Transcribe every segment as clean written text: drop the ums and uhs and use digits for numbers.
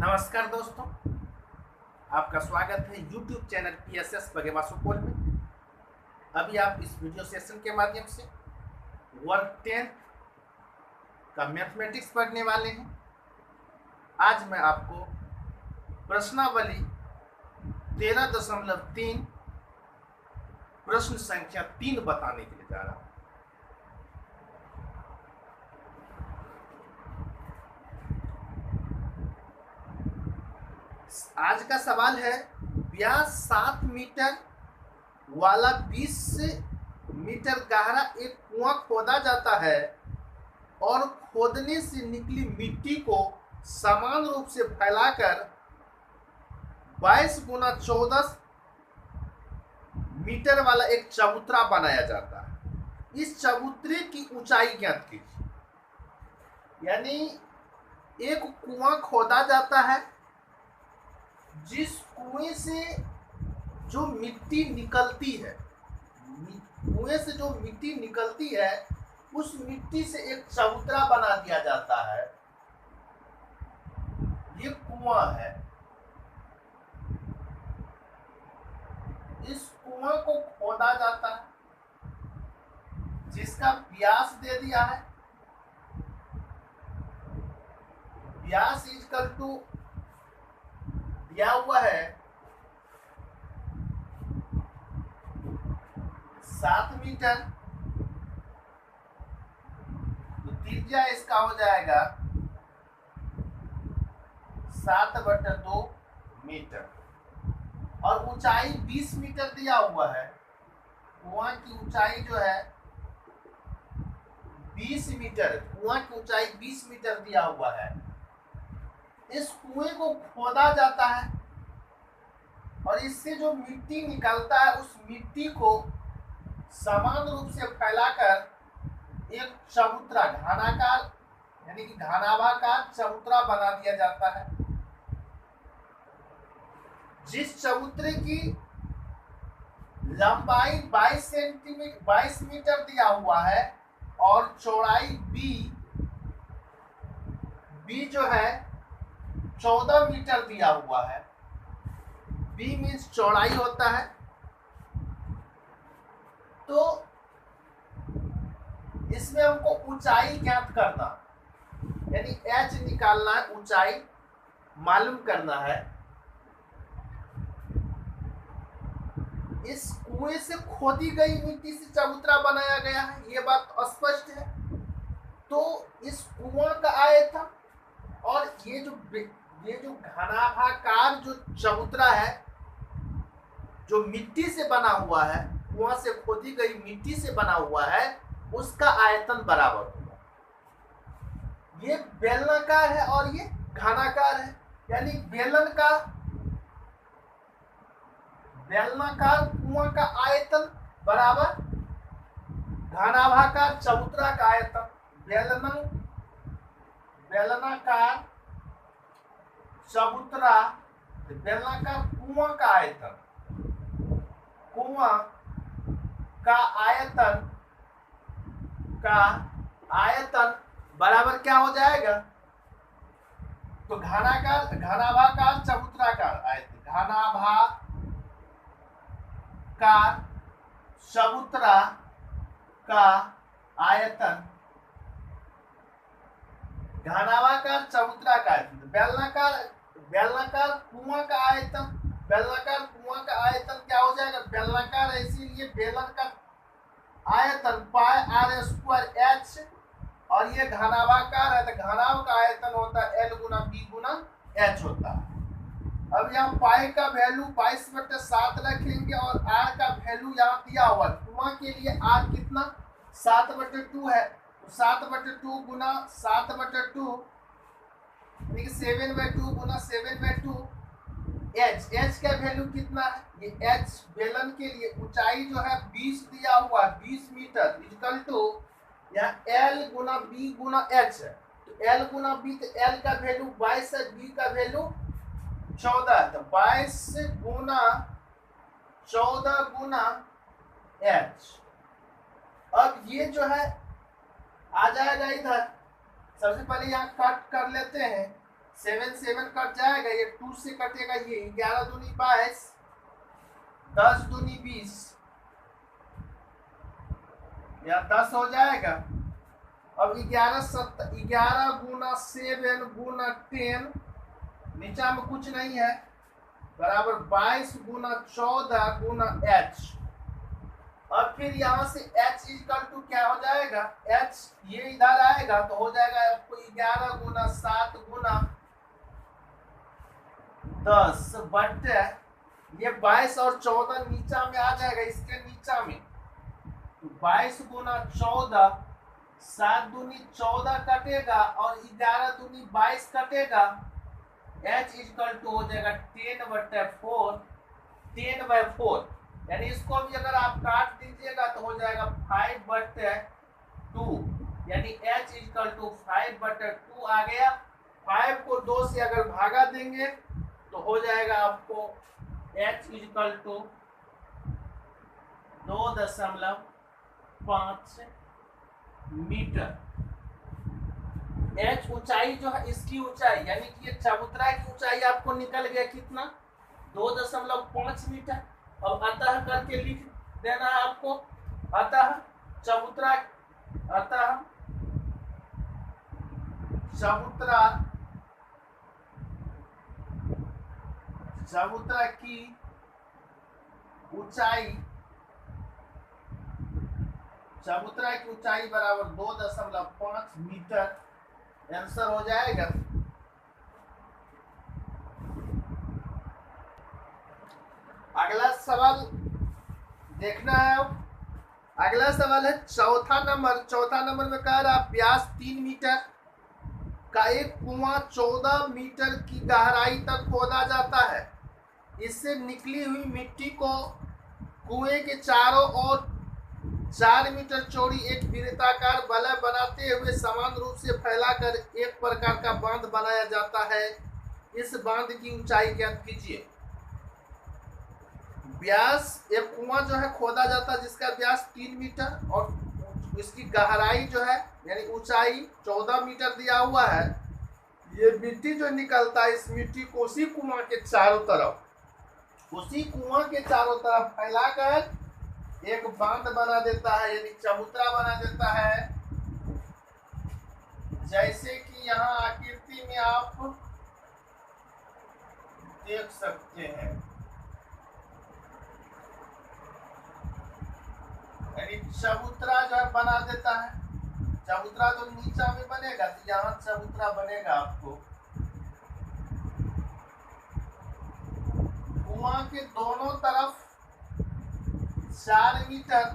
नमस्कार दोस्तों, आपका स्वागत है YouTube चैनल PSS बगेवा सुपौल में। अभी आप इस वीडियो सेशन के माध्यम से वर्ग 10 का मैथमेटिक्स पढ़ने वाले हैं। आज मैं आपको प्रश्नावली 13.3 प्रश्न संख्या 3 बताने के लिए जा रहा हूँ। आज का सवाल है, व्यास 7 मीटर वाला 20 मीटर गहरा एक कुआं खोदा जाता है और खोदने से निकली मिट्टी को समान रूप से फैलाकर 22 गुना 14 मीटर वाला एक चबूतरा बनाया जाता है। इस चबूतरे की ऊंचाई ज्ञात कीजिए। यानी एक कुआं खोदा जाता है, जिस कुएं से जो मिट्टी निकलती है, कुएं से जो मिट्टी निकलती है उस मिट्टी से एक चबूतरा बना दिया जाता है। ये कुआं है। इस कुआं को खोदा जाता है, जिसका व्यास दे दिया है। व्यास इक्वल टू दिया हुआ है 7 मीटर, तो त्रिज्या इसका हो जाएगा 7/2 मीटर और ऊंचाई 20 मीटर दिया हुआ है। कुआं की ऊंचाई जो है 20 मीटर, कुआं की ऊंचाई 20 मीटर दिया हुआ है। इस कुएं को खोदा जाता है और इससे जो मिट्टी निकलता है उस मिट्टी को समान रूप से फैलाकर एक चबूतरा, घनाकार यानी कि घनाभाकार चबूतरा बना दिया जाता है। जिस चबूतरे की लंबाई 22 मीटर दिया हुआ है और चौड़ाई बी जो है 14 मीटर दिया हुआ है। b मीन्स चौड़ाई होता है। तो इसमें हमको ऊंचाई ज्ञात करना, यानी h निकालना है, ऊंचाई मालूम करना है। इस कुएं से खोदी गई मिट्टी से चबूतरा बनाया गया है, ये बात स्पष्ट है। तो इस कुआं का आयतन और ये जो घनाभाकार जो चबूतरा है, जो मिट्टी से बना हुआ है, कुआं से खोदी गई मिट्टी से बना हुआ है, उसका आयतन बराबर होगा। ये बेलनाकार है और ये घनाकार है। यानी बेलनाकार कुआं का आयतन बराबर घनाभाकार चबूतरा का आयतन। बेलनाकार चबूतरा, बेलनाकार कुआं का आयतन, कुआं का आयतन बराबर क्या हो जाएगा? तो घनाभाकार चबूतरा का आयतन, घनाभाकार चबूतरा का आयतन, घनाभाकार चबूतरा का आयतन, बेलनाकार कुआं का आयतन, बेलनाकार कुआं का आयतन क्या हो जाएगा? बेलनाकार है इसीलिए बेलन का आयतन पाई r²h, और ये घनाभाकार है तो घनाभ का आयतन होता है L गुना B गुना H होता है। अब यहाँ पाई का वैल्यू 22/7 रखेंगे और r का वैल्यू यहाँ दिया हुआ। कुआं के लिए r कितना? 7/2 है, तो 7/2 गुना 7/2 यानी 7/2 गुना 7/2 h का वैल्यू कितना है? ये h बेलन के लिए ऊंचाई जो है 20 दिया हुआ, 20 मीटर इक्वल टू यहाँ L गुना B गुना h है। तो L गुना B, तो L का वैल्यू 22 है, B का वैल्यू 14 है, तो 22 गुना 14 गुना h। अब ये जो है आ जाएगा इधर, सबसे पहले यहाँ कट कर लेते हैं। 7 7 कट जाएगा, ये 2 से कटेगा, ये 11 दूनी 22, 10 दूनी 20, या 10 हो जाएगा। अब 11 गुना 7 गुना 10, नीचा में कुछ नहीं है, बराबर 22 गुना 14 गुना h। अब फिर यहाँ से h इक्वल टू क्या हो जाएगा, h ये इधर आएगा तो हो जाएगा आपको 11 गुना 7 गुना 10 बटे, ये 22 और 14 नीचा में आ जाएगा, इसके नीचा में 22 गुना 14, 7 दूनी 14 कटेगा और 11 दूनी 22 कटेगा, h इक्वल टू हो जाएगा 10 बटे 4, 10/4, यानी इसको भी अगर आप काट दीजिएगा तो हो जाएगा 5 बटे 2, यानी h इक्वल टू 5 बटे 2 आ गया। 5 को 2 से अगर भागा देंगे तो हो जाएगा आपको h equal to 2.5 metre. h ऊंचाई जो है, इसकी ऊंचाई यानी कि ये चबूतरा की ऊंचाई आपको निकल गया कितना, 2.5 मीटर। अब अतः करके लिख देना है आपको, अतः चबूतरा की ऊंचाई बराबर 2.5 मीटर, आंसर हो जाएगा। अगला सवाल देखना है। अगला सवाल है चौथा नंबर में कह रहा व्यास 3 मीटर का एक कुआं 14 मीटर की गहराई तक खोदा जाता है। इससे निकली हुई मिट्टी को कुएं के चारों ओर 4 मीटर चौड़ी एक वृत्ताकार वलय बनाते हुए समान रूप से फैलाकर एक प्रकार का बांध बनाया जाता है। इस बांध की ऊंचाई ज्ञात कीजिए। व्यास, एक कुआं जो है खोदा जाता है जिसका व्यास 3 मीटर और इसकी गहराई जो है यानी ऊंचाई 14 मीटर दिया हुआ है। ये मिट्टी जो निकलता है, इस मिट्टी को उसी कुआं के चारों तरफ फैलाकर एक बांध बना देता है, यानी चबूतरा बना देता है। जैसे कि यहाँ आकृति में आप देख सकते हैं, यानी चबूतरा जो है बना देता है। चबूतरा तो नीचा में बनेगा तो यहाँ चबूतरा बनेगा आपको। कुआं के दोनों तरफ 4 मीटर,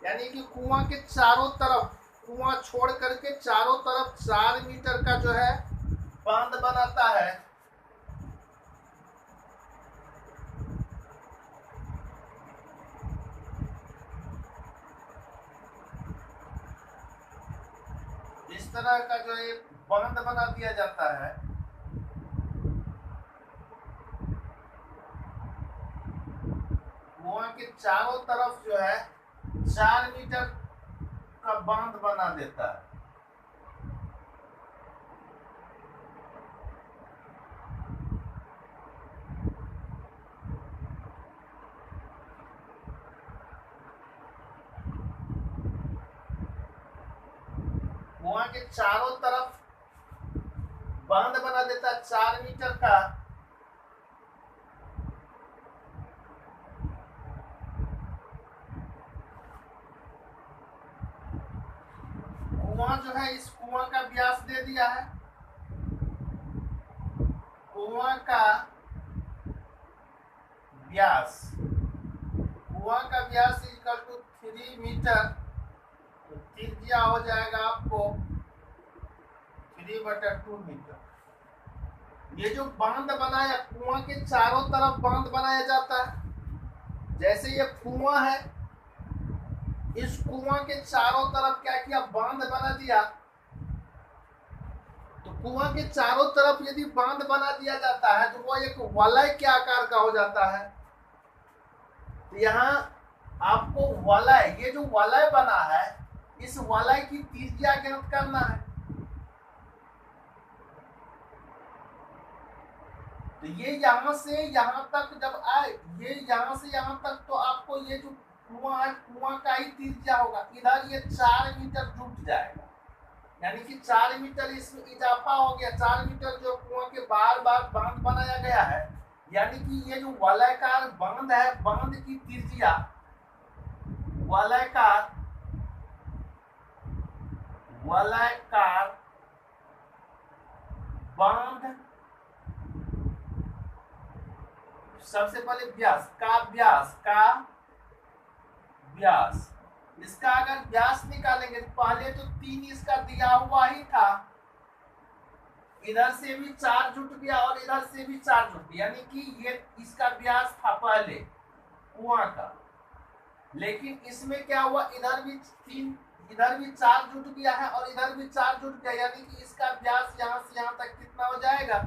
यानी कि कुआं के चारों तरफ, कुआं छोड़ करके चारों तरफ 4 मीटर का जो है बांध बनाता है। इस तरह का जो एक बांध बना दिया जाता है। कुआं के चारों तरफ जो है 4 मीटर का बांध बना देता है। कुआं के चारों तरफ बांध बना देता है 4 मीटर का। कुआं जो है, इस कुआं का व्यास दे दिया है। कुआं का व्यास इक्वल टू 3 मीटर, तो त्रिज्या हो जाएगा आपको 3/2 मीटर। ये जो बांध बनाया, कुआं के चारों तरफ बांध बनाया जाता है। जैसे ये कुआं है, इस कुआं के चारों तरफ क्या किया, बांध बना दिया। तो कुआं के चारों तरफ यदि बांध बना दिया जाता है तो वो एक वलय के आकार का हो जाता है। तो यहाँ आपको वलय, ये जो वलय बना है, इस वलय की त्रिज्या ज्ञात करना है। तो ये यहाँ से यहाँ तक जब आए, ये यहाँ से यहाँ तक, तो आपको ये जो कुआं है, कुआं का ही त्रिज्या होगा। इधर ये 4 मीटर जुट जाएगा, यानी कि 4 मीटर इसमें इजाफा हो गया। 4 मीटर जो कुआं के बार बार बांध बनाया गया है, यानी कि ये जो वलयाकार बांध है, बांध की त्रिज्या, वलयाकार बांध, सबसे पहले व्यास, इसका अगर व्यास निकालेंगे तो पहले तो 3 इसका दिया हुआ ही था, इधर से भी 4 जुट गया और इधर से भी 4 जुट गया, यानी कि ये इसका व्यास था पहले कुआं का। लेकिन इसमें क्या हुआ, इधर भी 4 जुट गया है और इधर भी 4 जुट गया, यानी कि इसका व्यास यहाँ से यहाँ तक कितना हो जाएगा,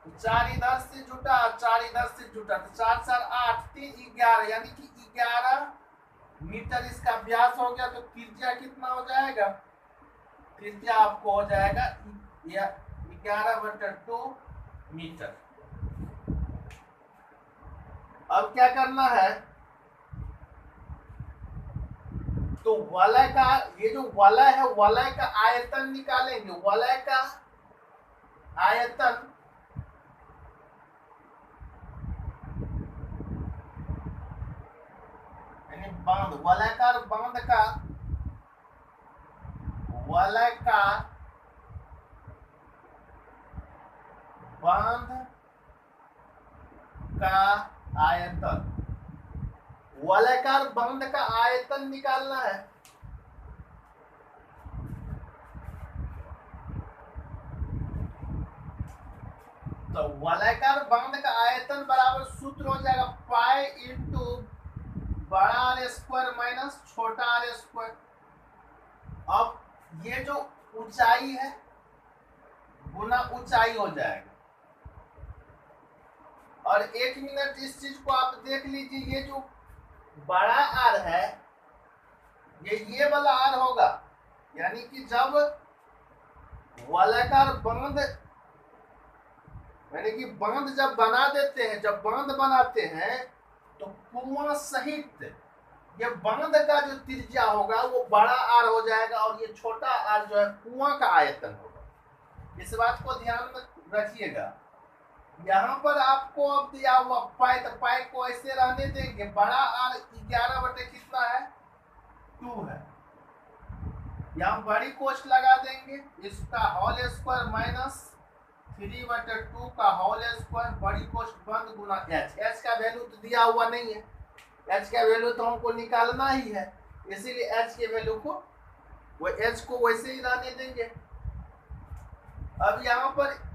तो 4 इधर से जुटा, 4 इधर से जुटा, तो 4 4 8 3 11, यानी कि 11 मीटर इसका व्यास हो गया। तो त्रिज्या कितना हो जाएगा, त्रिज्या आपको हो जाएगा 11/2 मीटर। अब क्या करना है, तो वलय का, ये जो वलय है, वलय का आयतन निकालेंगे। वलय का आयतन यानी बांध, वलयाकार बांध का, वलयाकार बांध का आयतन, वलयाकार बांध का आयतन निकालना है। तो वलयाकार बांध का आयतन बराबर सूत्र हो जाएगा पाई इंटू बड़ा आर स्क्वायर माइनस छोटा आर स्क्वायर। अब ये जो ऊंचाई है गुना ऊंचाई हो जाएगा। और 1 मिनट इस चीज को आप देख लीजिए, ये जो बड़ा आर है, ये वाला आर होगा, यानी कि जब वलयाकार बांध, यानी कि बांध जब बना देते हैं, जब बांध बनाते हैं तो कुआं सहित ये बांध का जो त्रिज्या होगा वो बड़ा आर हो जाएगा और ये छोटा आर जो है कुआं का आयतन होगा। इस बात को ध्यान में रखिएगा। यहाँ पर आपको अब दिया हुआ पाई, तो पाई को ऐसे रहने देंगे। बड़ा आर 11 बटे कितना है, 2 है। यहाँ बड़ी कोष्ठ लगा देंगे, इसका होल स्क्वायर माइनस 3/2 का होल स्क्वायर, बड़ी कोष्ठ बंद गुना एच। एच का वैल्यू तो दिया हुआ नहीं है, एच का वैल्यू तो हमको निकालना ही है, इसीलिए एच के वैल्यू को, वो एच को वैसे ही रहने देंगे। अब यहाँ पर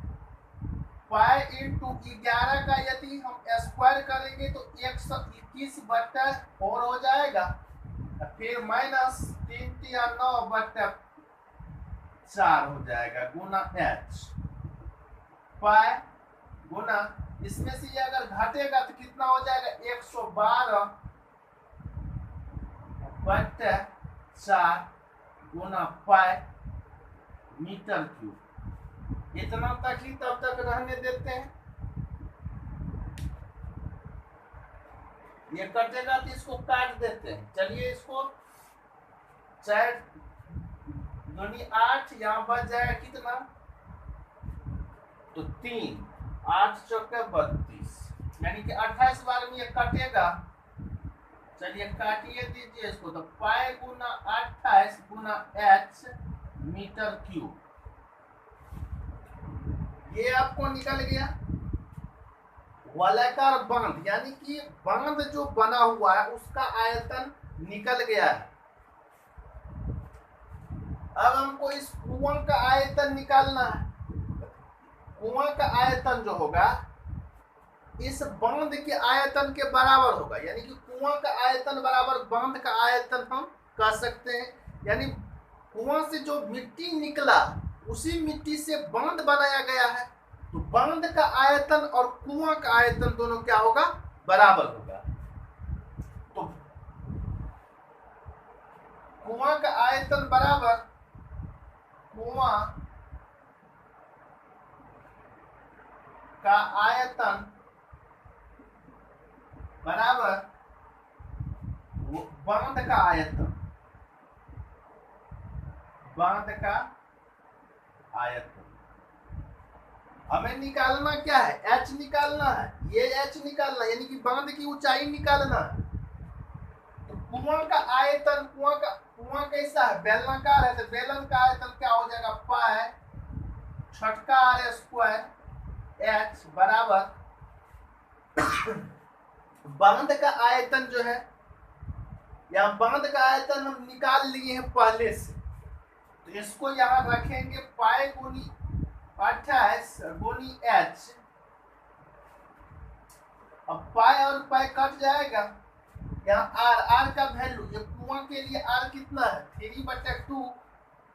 पाई इंटू 11 का यदि हम स्क्वायर करेंगे तो 121/4 हो जाएगा, फिर माइनस 3/9/4 हो जाएगा गुना एच। पाई गुना, इसमें से ये अगर घटेगा तो कितना हो जाएगा, 112/4 गुना पाई मीटर क्यूब। इतना तक ही तब तक रहने देते हैं। ये कटेगा तो इसको काट देते हैं। चलिए इसको 4 दूनी 8, यहाँ बच जाएगा कितना, तो 3, 8 चौके 32, यानी कि 28 बार में ये कटेगा। चलिए काटिए दीजिए इसको, तो पाई गुना 28 गुना एच मीटर क्यूब, ये आपको निकल गया वलयाकार बांध, यानी कि बांध जो बना हुआ है उसका आयतन निकल गया है। अब हमको इस कुआं का आयतन निकालना है। कुआं का आयतन जो होगा इस बांध के आयतन के बराबर होगा, यानी कि कुआं का आयतन बराबर बांध का आयतन हम कह सकते हैं। यानी कुआं से जो मिट्टी निकला उसी मिट्टी से बांध बनाया गया है, तो बांध का आयतन और कुआं का आयतन दोनों क्या होगा, बराबर होगा। तो कुआं का आयतन बराबर कुआं का आयतन बराबर बांध का आयतन, बांध का आयतन। हमें निकालना क्या है, एच निकालना है, ये एच निकालना यानी कि बांध की ऊंचाई निकालना है। तो कुआं का आयतन, कुआं कैसा है, बेलनाकार है, तो बेलन का आयतन क्या हो जाएगा, पाई छठका आर स्क्वायर एच बराबर बांध का आयतन जो है, या बांध का आयतन हम निकाल लिए हैं पहले से, तो इसको यहां रखेंगे, पाई गुनी 28 गुनी एच। अब पाई और पाई कट जाएगा, यहाँ आर का वैल्यू, ये कुआं के लिए आर कितना है 3/2,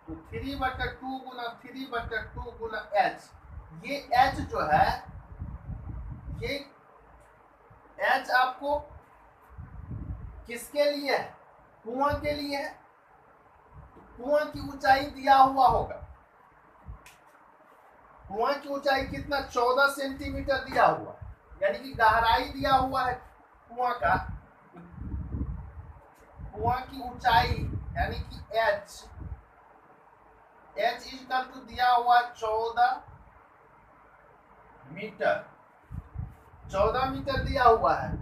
तो 3/2 गुना 3/2 गुना एच। ये एच जो है, ये एच आपको किसके लिए है, कुआं के लिए है। कुआं की ऊंचाई दिया हुआ होगा, कुआं की ऊंचाई कितना 14 सेंटीमीटर दिया हुआ है, यानी कि गहराई दिया हुआ है कुआं का, कुआं की ऊंचाई यानी कि एच इक्वल टू दिया हुआ 14 मीटर, 14 मीटर दिया हुआ है।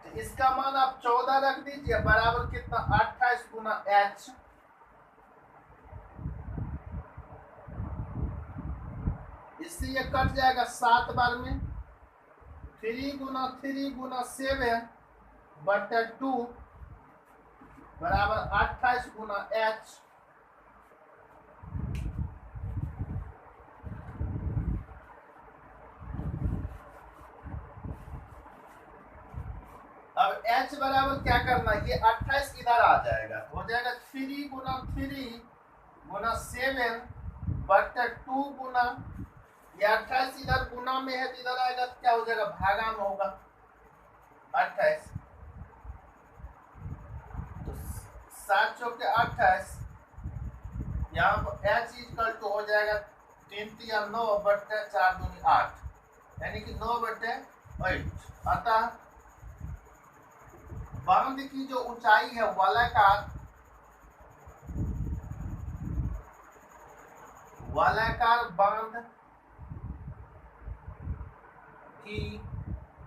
तो इसका मान आप 14 रख दीजिए, बराबर कितना 28 गुना एच। इससे ये कट जाएगा 7 बार में, 3 गुना 7/2 बराबर 28 गुना एच। अब h बराबर क्या करना, ये 28 इधर आ जाएगा, हो जाएगा 3 गुना 7/2 गुना, ये 28 इधर गुना में है तो इधर आएगा तो क्या हो जाएगा, भागा में होगा 28, तो 7 चौके 28, यहाँ पर h इक्वल टू हो जाएगा 3 या 9/4 दूनी 8, यानी कि 9/8। अतः बांध की जो ऊंचाई है वलयाकार बांध की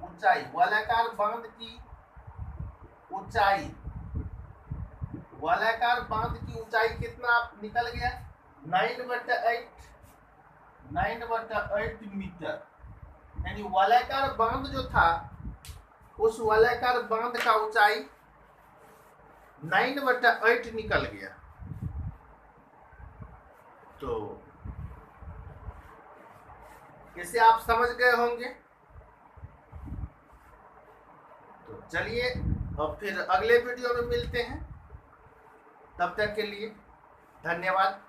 ऊंचाई, वलयाकार बांध की ऊंचाई, वलयाकार बांध की ऊंचाई कितना निकल गया 9/8 मीटर, यानी वलयाकार बांध जो था, उस वलयाकार बांध का ऊंचाई 9/8 निकल गया। तो इसे आप समझ गए होंगे। तो चलिए अब फिर अगले वीडियो में मिलते हैं, तब तक के लिए धन्यवाद।